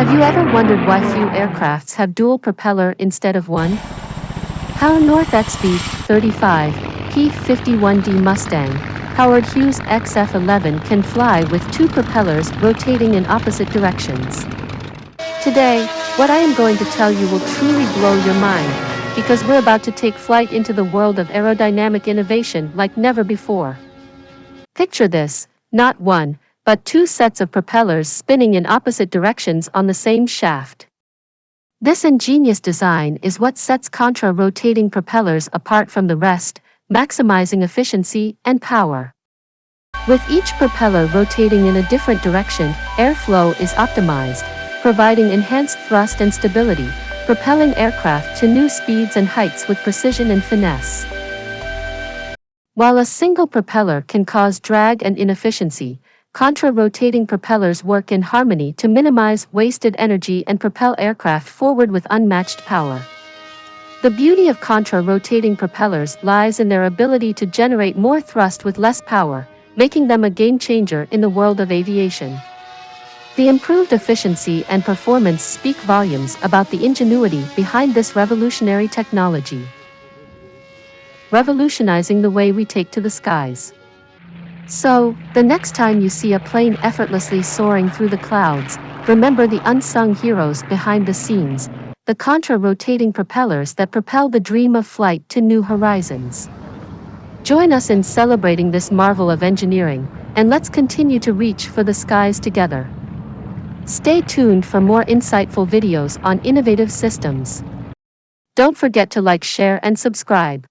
Have you ever wondered why few aircrafts have dual propeller instead of one? How a North XB-35 P-51D Mustang Howard Hughes XF-11 can fly with two propellers rotating in opposite directions. Today, what I am going to tell you will truly blow your mind, because we're about to take flight into the world of aerodynamic innovation like never before. Picture this, not one, but two sets of propellers spinning in opposite directions on the same shaft. This ingenious design is what sets contra-rotating propellers apart from the rest, maximizing efficiency and power. With each propeller rotating in a different direction, airflow is optimized, providing enhanced thrust and stability, propelling aircraft to new speeds and heights with precision and finesse. While a single propeller can cause drag and inefficiency, contra-rotating propellers work in harmony to minimize wasted energy and propel aircraft forward with unmatched power. The beauty of contra-rotating propellers lies in their ability to generate more thrust with less power, making them a game-changer in the world of aviation. The improved efficiency and performance speak volumes about the ingenuity behind this revolutionary technology. Revolutionizing the way we take to the skies. So, the next time you see a plane effortlessly soaring through the clouds, remember the unsung heroes behind the scenes, the contra-rotating propellers that propel the dream of flight to new horizons. Join us in celebrating this marvel of engineering, and let's continue to reach for the skies together. Stay tuned for more insightful videos on innovative systems. Don't forget to like, share, and subscribe.